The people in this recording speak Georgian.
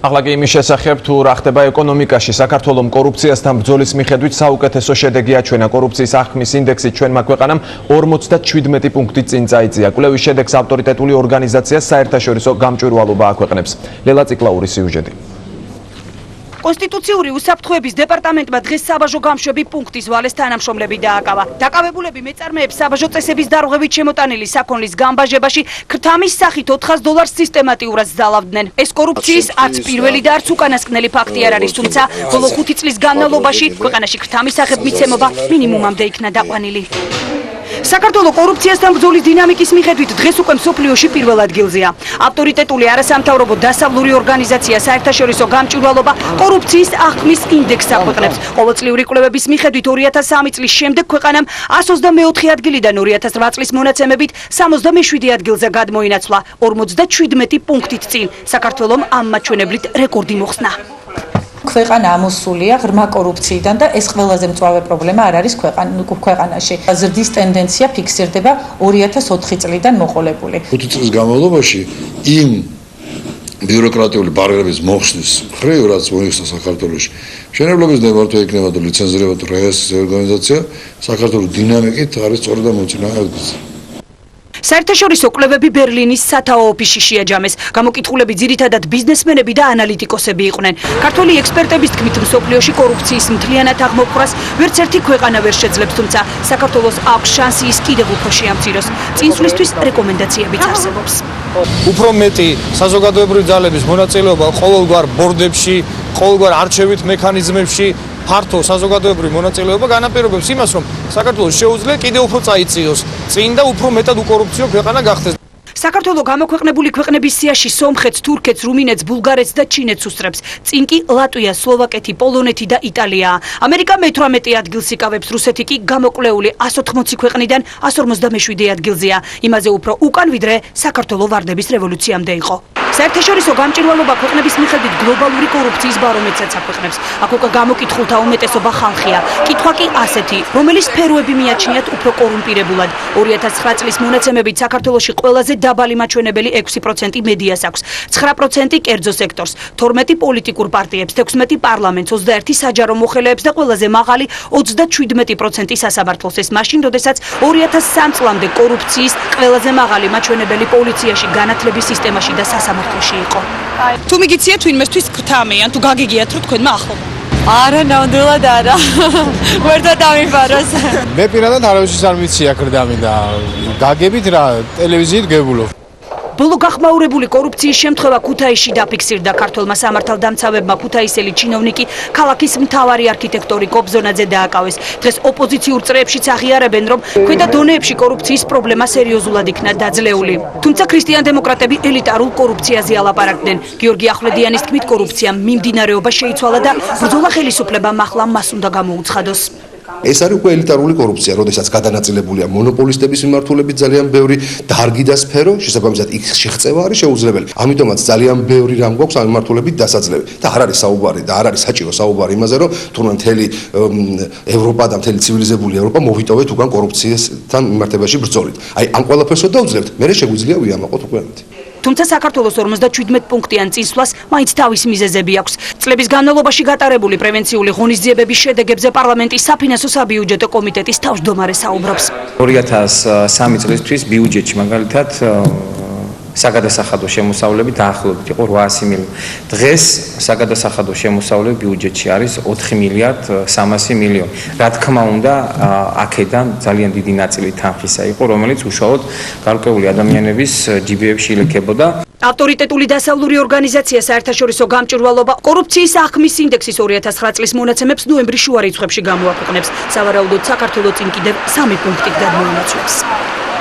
ახლა კი იმის შესახებ თუ რა ხდება ეკონომიკაში საქართველოს კორუფციასთან ბრძოლის მიხედვით საუკეთესო შედეგი აჩვენა კორუფციის აღქმის ინდექსით ჩვენმა ქვეყანამ 57 პუნქტი წინ წაიწია. კვლევის შედეგს ავტორიტეტული ორგანიზაცია საერთაშორისო გამჭვირვალობა აქვეყნებს. ლელა ციკლაურის სიუჟეტი. კონსტიტუციური უსაფრთხოების დეპარტამენტმა დღეს საბაჟო გამშვები პუნქტის ვალეს თანამშრომლები დააკავა. დაკავებულები მეწარმეებს საბაჟო წესების დარღვევით შემოტანილი საქონლის გამბაჟებაში ქრთამის სახით $400 სისტემატიურად ზდალავდნენ. ეს კორუფციის არც პირველი და არც უკანასკნელი ფაქტი არ არის, თუმცა ბოლო 5 წლის განმავლობაში ქვეყანაში ქრთამის სახით მიცემობა მინიმუმამდე იქნა დაყვანილი. საქართველოს კორუფციასთან ბრძოლის დინამიკის მიხედვით დღეს უკვე მსოფლიოში პირველ ადგილზეა. ავტორიტეტული არასამთავრობო დასავლური ორგანიზაცია საერთაშორისო გამჭვირვალობა კორუფციის აღქმის ინდექსს აქვეყნებს. ყოველწლიური კვლევების მიხედვით 2003 წლის შემდეგ ქვეყანამ 124 ადგილიდან 2008 წლის მონაცემებით 67 ადგილზე გადმოინაცვლა, 47 პუნქტით წინ. საქართველოს ამ მაჩვენებლით რეკორდი მოხსნა. ქვეყანა ამოსულია ღრმა კორუფციიდან და ეს ყველაზე მწვავე პრობლემა არ არის ქვეყანაში. ზრდის ტენდენცია ფიქსირდება 2004 წლიდან მოყოლებული. 5 წლის განმავლობაში იმ ბიუროკრატიული ბარიერების მოხსნის მხრივ, რაც მოიხსნა საქართველოში, მშენებლობის ნებართვა იქნება თუ ლიცენზირება თუ რეესტრაციის ორგანიზაცია, საქართველოს დინამიკით არის სწორედ ამ მოწინავე ადგილზე. საერთაშორისო კვლევები ბერლინის სათაო ოფისში შეაჯამეს. გამოკითხულები ძირითადად ბიზნესმენები და ანალიტიკოსები იყვნენ. ქართველი ექსპერტების თქმით, მსოფლიოში კორუფციის მთლიანად აღმოფხვრას ვერც ერთი ქვეყანა ვერ შეძლებს, თუმცა საქართველოს აქვს შანსი ის კიდევ უფრო შეამციროს. წინსვლისთვის რეკომენდაციებიც არსებობს. უფრო მეტი საზოგადოებრივი ძალების მონაწილეობა ყოველგვარ ბორდებში, ყოველგვარ არჩევით მექანიზმებში, ფართო საზოგადოებრივი მონაწილეობა განაპირობებს იმას, რომ საქართველოს შეუძლია კიდევ უფრო წაიწიოს წინ და უფრო მეტად უკორუფციო ქვეყანა გახდეს. საქართველოს გამოქვეყნებული ქვეყნების სიაში სომხეთს, თურქეთს, რუმინეთს, ბულგარეთს და ჩინეთს უსწრებს. წინ კი ლატვია, სლოვაკეთი, პოლონეთი და იტალიაა. ამერიკა მე-18 ადგილს იკავებს, რუსეთი კი გამოკვლეული 180 ქვეყნიდან 157 ადგილზეა. იმაზე უფრო უკან ვიდრე საქართველოს ვარდების რევოლუციამდე იყო. საერთაშორისო გამჭვირვალობა ქვეყნების მიხედვით გლობალური კორუფციის ბარომეტრსაც აქვეყნებს. აქ უკვე გამოკითხულთა უმეტესობა ხალხია. კითხვა კი ასეთი, რომელი სფეროები მიაჩნიათ უფრო კორუმპირებულად. 2009 წლის მონაცემებით საქართველოში ყველაზე დაბალი მაჩვენებელი 6% მედიას აქვს, 9% კერძო სექტორს, 12 პოლიტიკურ პარტიებს, 16 პარლამენტს, 21 საჯარო მოხელეებს და ყველაზე მაღალი 37% სასამართლოს. ეს მაშინ, როდესაც 2003 წლამდე კორუფციის ყველაზე მაღალი მაჩვენებელი პოლიციაში, განათლების სისტემაში და სასამართლოში იყო. თუ მიგიციათ ვინმესთვის ქრთამი, ან თუ გაგიგიათ, რომ თქვენმა ახლობა? არა, ნამდვილად არა. ვერ დავიფაროს. მე პირადად არავისთვის არ მიცია ქრთამი და გაგებით რა, ტელევიზიით გებულობ. ბოლო გახმაურებული კორუფციის შემთხვევა ქუთაისში დაფიქსირდა. ქართველმა სამართალდამცავებმა ქუთაისელი ჩინოვნიკი ქალაქის მთავარი არქიტექტორი კობზონაძე დააკავეს. დღეს ოპოზიციურ წრეებშიც აღიარებენ, რომ ქვედა დონეებში კორუფციის პრობლემა სერიოზულად იქნა დაძლეული. თუმცა ქრისტიან-დემოკრატები ელიტარულ კორუფციაზე ალაპარაკდნენ. გიორგი ახვლედიანის თქმით, კორუფცია მიმდინარეობა შეიცვალა და ბრძოლა ხელისუფლებამ ახლა მას უნდა გამოუცხადოს. ეს არის უკვე ელიტარული კორუფცია, როდესაც გადანაწილებულია მონოპოლისტების მიმართულებით ძალიან ბევრი დარგი და სფერო, შესაბამისად იქ შეღწევა არის შეუძლებელი. ამიტომაც ძალიან ბევრი რამ გვაქვს ამ მიმართულებით დასაძლევი. და არ არის საუბარი და არ არის საჭირო საუბარი იმაზე, რომ თუნდაც მთელი ევროპა და მთელი ცივილიზებული ევროპა მოვიტოვეთ უკან კორუფციასთან მიმართებაში ბრძოლით. აი ამ ყველაფერს დავძლებთ, მე შეგვიძლია ვიამაყოთ უკვე ამით. თუმცა საქართველოს 57 პუნქტიან წინსვლას მაინც თავის მიზეზები აქვს. წლების განმავლობაში გატარებული პრევენციული ღონისძიებების შედეგებზე პარლამენტის საფინანსო საბიუჯეტო კომიტეტის თავმჯდომარე საუბრობს. 2003 წლისთვის ბიუჯეტში მაგალითად საგადასახადო შემოსავლები დაახლოებით იყო 800 მილიონი. დღეს საგადასახადო შემოსავლები ბიუჯეტში არის 4 მილიარდ 300 მილიონი. რა თქმა უნდა, აქედან ძალიან დიდი ნაწილი თანხისა იყო, რომელიც უშუალოდ გარკვეული ადამიანების ჯიბეებში ილექებოდა. ავტორიტეტული დასავლური ორგანიზაცია საერთაშორისო გამჭვირვალობა კორუფციის აღქმის ინდექსის 2009 წლის მონაცემებს ნოემბრის შუა რიცხვებში გამოაქვეყნებს. სავარაუდოდ საქართველოს წინ კიდევ 3 პუნქტით გადმოინაცვლებს.